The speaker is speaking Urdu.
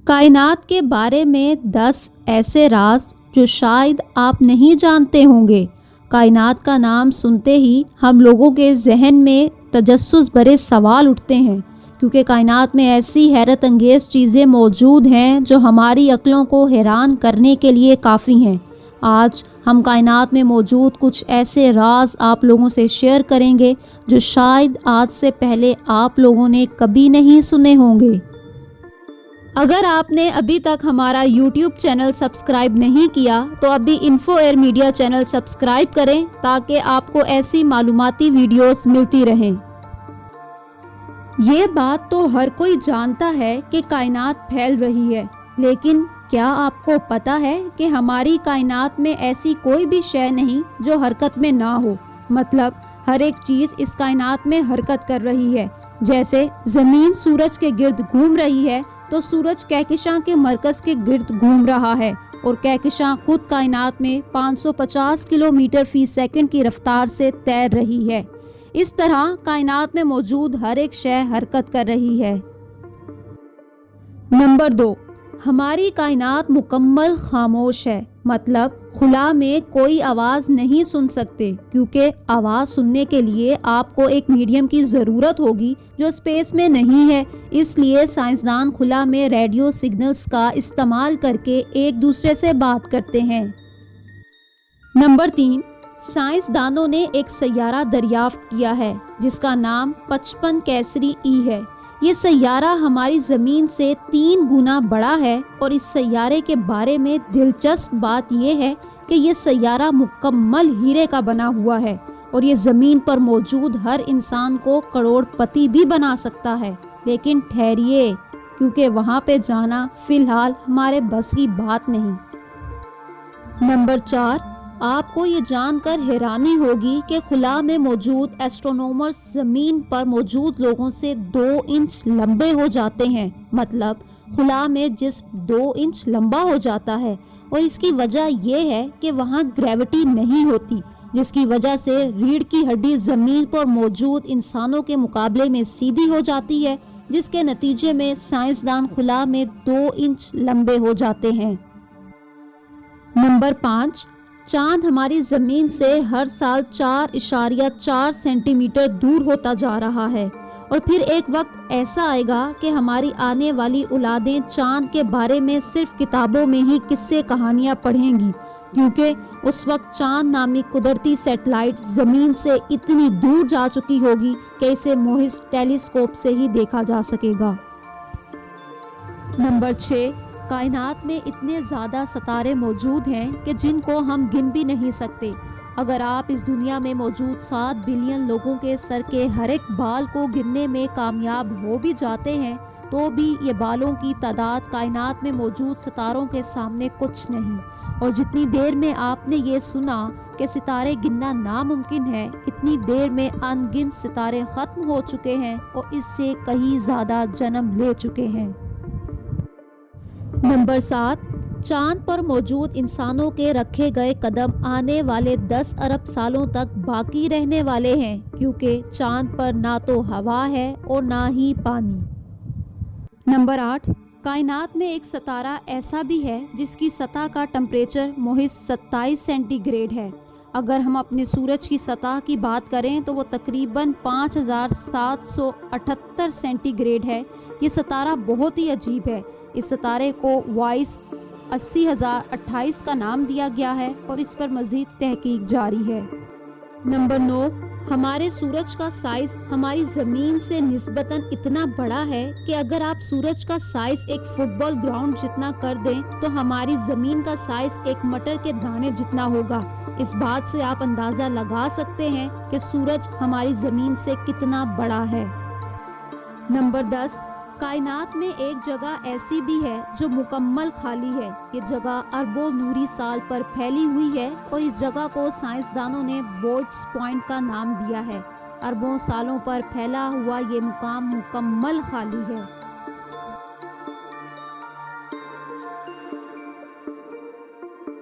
کائنات کے بارے میں 10 ایسے راز جو شاید آپ نہیں جانتے ہوں گے۔ کائنات کا نام سنتے ہی ہم لوگوں کے ذہن میں تجسس بھرے سوال اٹھتے ہیں، کیونکہ کائنات میں ایسی حیرت انگیز چیزیں موجود ہیں جو ہماری عقلوں کو حیران کرنے کے لیے کافی ہیں۔ آج ہم کائنات میں موجود کچھ ایسے راز آپ لوگوں سے شیئر کریں گے جو شاید آج سے پہلے آپ لوگوں نے کبھی نہیں سنے ہوں گے۔ اگر آپ نے ابھی تک ہمارا یوٹیوب چینل سبسکرائب نہیں کیا تو ابھی info air media channel subscribe کریں تاکہ آپ کو ایسی معلوماتی ویڈیوز ملتی رہیں۔ یہ بات تو ہر کوئی جانتا ہے کہ کائنات پھیل رہی ہے، لیکن کیا آپ کو پتہ ہے کہ ہماری کائنات میں ایسی کوئی بھی شے نہیں جو حرکت میں نہ ہو؟ مطلب ہر ایک چیز اس کائنات میں حرکت کر رہی ہے۔ جیسے زمین سورج کے گرد گھوم رہی ہے تو سورج کہکشاں کے مرکز کے گرد گھوم رہا ہے، اور کہکشاں خود کائنات میں 550 کلومیٹر فی سیکنڈ کی رفتار سے تیر رہی ہے۔ اس طرح کائنات میں موجود ہر ایک شے حرکت کر رہی ہے۔ نمبر 2، ہماری کائنات مکمل خاموش ہے، مطلب خلا میں کوئی آواز نہیں سن سکتے، کیونکہ آواز سننے کے لیے آپ کو ایک میڈیم کی ضرورت ہوگی جو اسپیس میں نہیں ہے۔ اس لیے سائنسدان خلا میں ریڈیو سگنلز کا استعمال کر کے ایک دوسرے سے بات کرتے ہیں۔ نمبر 3، سائنسدانوں نے ایک سیارہ دریافت کیا ہے جس کا نام 55 کیسری ای ہے۔ یہ سیارہ ہماری زمین سے 3 گنا بڑا ہے، اور اس سیارے کے بارے میں دلچسپ بات یہ ہے کہ یہ سیارہ مکمل ہیرے کا بنا ہوا ہے، اور یہ زمین پر موجود ہر انسان کو کروڑ پتی بھی بنا سکتا ہے۔ لیکن ٹھہریے، کیونکہ وہاں پہ جانا فی الحال ہمارے بس کی بات نہیں۔ نمبر 4، آپ کو یہ جان کر حیرانی ہوگی کہ خلا میں موجود ایسٹرونومرز زمین پر موجود لوگوں سے 2 انچ لمبے ہو جاتے ہیں۔ مطلب خلا میں جسم 2 انچ لمبا ہو جاتا ہے، اور اس کی وجہ یہ ہے کہ وہاں گریوٹی نہیں ہوتی، جس کی وجہ سے ریڑھ کی ہڈی زمین پر موجود انسانوں کے مقابلے میں سیدھی ہو جاتی ہے، جس کے نتیجے میں سائنسدان خلا میں 2 انچ لمبے ہو جاتے ہیں۔ نمبر 5، چاند ہماری زمین سے ہر سال 4.4 سینٹی میٹر دور ہوتا جا رہا ہے، اور پھر ایک وقت ایسا آئے گا کہ ہماری آنے والی اولادیں چاند کے بارے میں صرف کتابوں میں ہی قصے کہانیاں پڑھیں گی، کیونکہ اس وقت چاند نامی قدرتی سیٹلائٹ زمین سے اتنی دور جا چکی ہوگی کہ اسے محض ٹیلیسکوپ سے ہی دیکھا جا سکے گا۔ نمبر 6، کائنات میں اتنے زیادہ ستارے موجود ہیں کہ جن کو ہم گن بھی نہیں سکتے۔ اگر آپ اس دنیا میں موجود 7 بلین لوگوں کے سر کے ہر ایک بال کو گننے میں کامیاب ہو بھی جاتے ہیں تو بھی یہ بالوں کی تعداد کائنات میں موجود ستاروں کے سامنے کچھ نہیں۔ اور جتنی دیر میں آپ نے یہ سنا کہ ستارے گننا ناممکن ہے، اتنی دیر میں ان گنت ستارے ختم ہو چکے ہیں اور اس سے کہیں زیادہ جنم لے چکے ہیں۔ نمبر 7، چاند پر موجود انسانوں کے رکھے گئے قدم آنے والے 10 ارب سالوں تک باقی رہنے والے ہیں، کیونکہ چاند پر نہ تو ہوا ہے اور نہ ہی پانی۔ نمبر 8، کائنات میں ایک ستارہ ایسا بھی ہے جس کی سطح کا ٹمپریچر محض 27 سینٹی گریڈ ہے۔ اگر ہم اپنے سورج کی سطح کی بات کریں تو وہ تقریباً 5778 سینٹی گریڈ ہے۔ یہ ستارہ بہت ہی عجیب ہے۔ اس ستارے کو وائس 80028 کا نام دیا گیا ہے، اور اس پر مزید تحقیق جاری ہے۔ نمبر 9، ہمارے سورج کا سائز ہماری زمین سے نسبتاً اتنا بڑا ہے کہ اگر آپ سورج کا سائز ایک فٹ بال گراؤنڈ جتنا کر دیں تو ہماری زمین کا سائز ایک مٹر کے دانے جتنا ہوگا۔ اس بات سے آپ اندازہ لگا سکتے ہیں کہ سورج ہماری زمین سے کتنا بڑا ہے۔ نمبر 10، کائنات میں ایک جگہ ایسی بھی ہے جو مکمل خالی ہے۔ یہ جگہ اربوں نوری سال پر پھیلی ہوئی ہے، اور اس جگہ کو سائنسدانوں نے بورڈز پوائنٹ کا نام دیا ہے۔ اربوں سالوں پر پھیلا ہوا یہ مقام مکمل خالی ہے۔